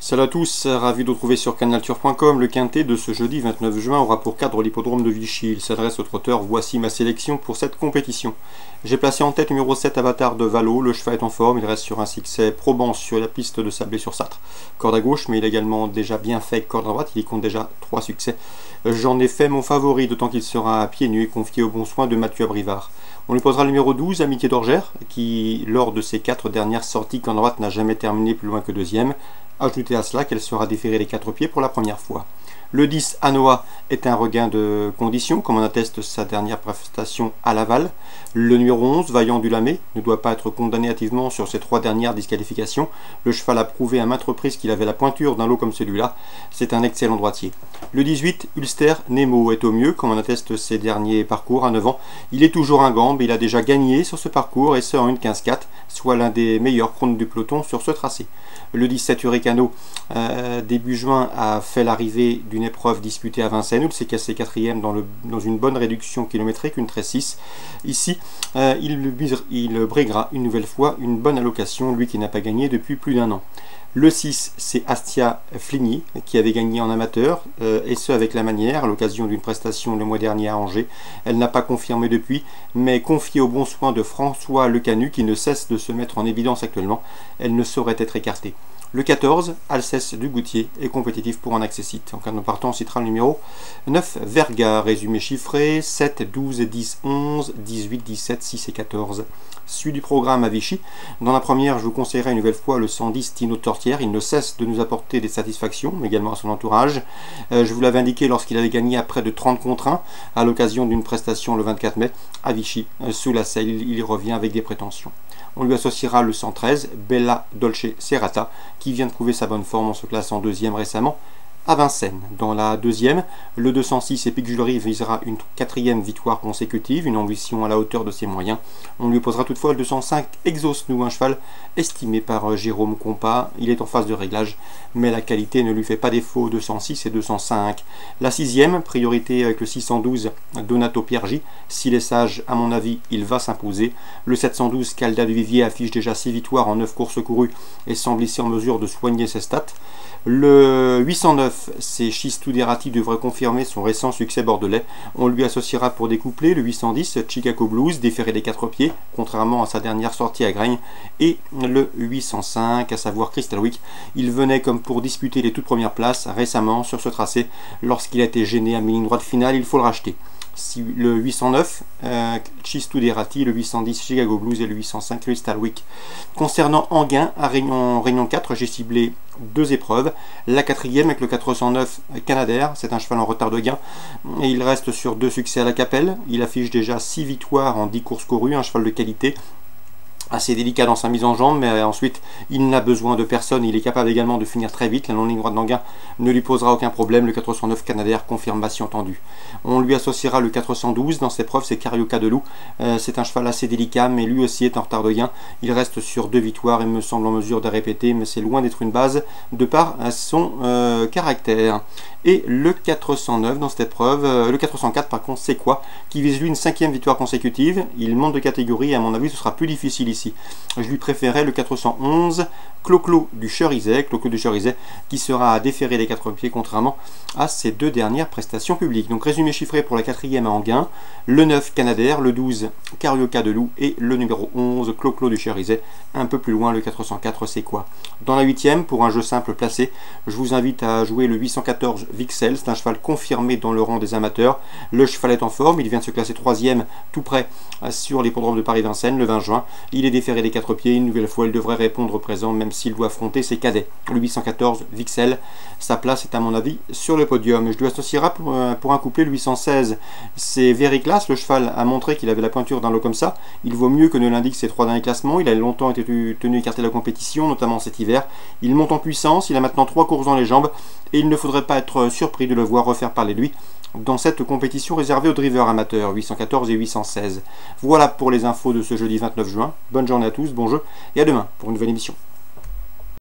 Salut à tous, ravi de retrouver sur canalturf.com. Le quintet de ce jeudi 29 juin aura pour cadre l'hippodrome de Vichy. Il s'adresse au trotteur. Voici ma sélection pour cette compétition. J'ai placé en tête numéro 7 Avatar de Valo. Le cheval est en forme, il reste sur un succès probant sur la piste de Sablé-sur-Sarthe. Corde à gauche, mais il a également déjà bien fait corde à droite. Il y compte déjà 3 succès. J'en ai fait mon favori, d'autant qu'il sera à pieds nus et confié au bon soin de Mathieu Abrivard. On lui posera le numéro 12, Amitié d'Orgère, qui, lors de ses 4 dernières sorties corde à droite, n'a jamais terminé plus loin que deuxième. Ajoutez à cela qu'elle sera déférée les 4 pieds pour la première fois. Le 10, Anoa, est un regain de condition, comme en atteste sa dernière prestation à Laval. Le numéro 11, Vaillant du Lamé, ne doit pas être condamné hâtivement sur ses 3 dernières disqualifications. Le cheval a prouvé à maintes reprises qu'il avait la pointure d'un lot comme celui-là. C'est un excellent droitier. Le 18, Ulster Nemo, est au mieux, comme en atteste ses derniers parcours à 9 ans. Il est toujours un gambe, il a déjà gagné sur ce parcours, et ce en 1,15,4, soit l'un des meilleurs chronos du peloton sur ce tracé. Le 17, Hurricano, début juin, a fait l'arrivée d'une épreuve disputée à Vincennes, où il s'est cassé 4e dans une bonne réduction kilométrique, une 13,6. Ici, il briguera une nouvelle fois une bonne allocation, lui qui n'a pas gagné depuis plus d'1 an. Le 6, c'est Astia Fligny, qui avait gagné en amateur, et ce avec la manière, à l'occasion d'une prestation le mois dernier à Angers. Elle n'a pas confirmé depuis, mais confiée au bon soin de François Lecanu, qui ne cesse de se mettre en évidence actuellement, elle ne saurait être écartée. Le 14, Alcès du Goutier, est compétitif pour un accessite. En cas de partant, on citera le numéro 9, Verga, résumé chiffré, 7, 12, 10, 11, 18, 17, 6 et 14. Suite du programme à Vichy. Dans la première, je vous conseillerai une nouvelle fois le 110 Tino de Tortière. Il ne cesse de nous apporter des satisfactions, mais également à son entourage. Je vous l'avais indiqué lorsqu'il avait gagné à près de 30 contre 1, à l'occasion d'une prestation le 24 mai à Vichy. Sous la selle, il revient avec des prétentions. On lui associera le 113, Bella Dolce Serrata, qui vient de prouver sa bonne forme en se classant 2e récemment à Vincennes. Dans la deuxième, le 206 Epic Jewelry visera une 4e victoire consécutive, une ambition à la hauteur de ses moyens. On lui posera toutefois le 205 Exos-nous, un cheval estimé par Jérôme Compas. Il est en phase de réglage, mais la qualité ne lui fait pas défaut. 206 et 205. La 6e, priorité avec le 612 Donato Piergi. S'il est sage, à mon avis, il va s'imposer. Le 712 Calda de Vivier affiche déjà 6 victoires en 9 courses courues et semble ici en mesure de soigner ses stats. Le 809, c'est Chistuderati, devrait confirmer son récent succès bordelais. On lui associera pour découpler le 810, Chicago Blues, déféré des 4 pieds, contrairement à sa dernière sortie à Graigne. Et le 805, à savoir Crystal Week. Il venait comme pour disputer les toutes premières places récemment sur ce tracé. Lorsqu'il a été gêné à mi-ligne droite finale, il faut le racheter. Le 809, Chistuderati, le 810, Chicago Blues et le 805, Crystal Week. Concernant Anguin, à Réunion 4, j'ai ciblé 2 épreuves. La 4e avec le 409 Canadair, c'est un cheval en retard de gain. Et il reste sur 2 succès à la Capelle. Il affiche déjà 6 victoires en 10 courses courues, un cheval de qualité. Assez délicat dans sa mise en jambe, mais ensuite il n'a besoin de personne, il est capable également de finir très vite. La non-ligne droite d'Anguin ne lui posera aucun problème. Le 409 Canadair, confirmation tendue. On lui associera le 412 dans cette épreuve, c'est Carioca de Loup. C'est un cheval assez délicat, mais lui aussi est en retard de gain. Il reste sur 2 victoires et me semble en mesure de répéter, mais c'est loin d'être une base de par son caractère. Et le 409 dans cette épreuve, le 404 par contre, c'est quoi? Qui vise lui une 5e victoire consécutive. Il monte de catégorie et à mon avis ce sera plus difficile ici. Je lui préférais le 411 Clo-Clo du Cherizet, qui sera à déférer les 4 pieds contrairement à ses 2 dernières prestations publiques. Donc résumé chiffré pour la 4e à Anguin, le 9 Canadair, le 12 Carioca de Loup et le numéro 11 Clo-Clo du Cherizet. Un peu plus loin, le 404 c'est quoi? Dans la 8e, pour un jeu simple placé, je vous invite à jouer le 814 Vixel, c'est un cheval confirmé dans le rang des amateurs. Le cheval est en forme, il vient de se classer 3e tout près sur l'hippodrome de Paris-Vincennes le 20 juin. Il est déféré des 4 pieds, une nouvelle fois il devrait répondre au présent même s'il doit affronter ses cadets. Le 814 Vixel, sa place est à mon avis sur le podium. Je lui associera pour un couplet le 816, c'est Vericlas. Le cheval a montré qu'il avait la pointure d'un lot comme ça. Il vaut mieux que ne l'indique ses 3 derniers classements. Il a longtemps été tenu écarté de la compétition, notamment cet hiver. Il monte en puissance, il a maintenant 3 courses dans les jambes et il ne faudrait pas être surpris de le voir refaire parler de lui dans cette compétition réservée aux drivers amateurs 814 et 816. Voilà pour les infos de ce jeudi 29 juin. Bonne journée à tous, bon jeu et à demain pour une nouvelle émission.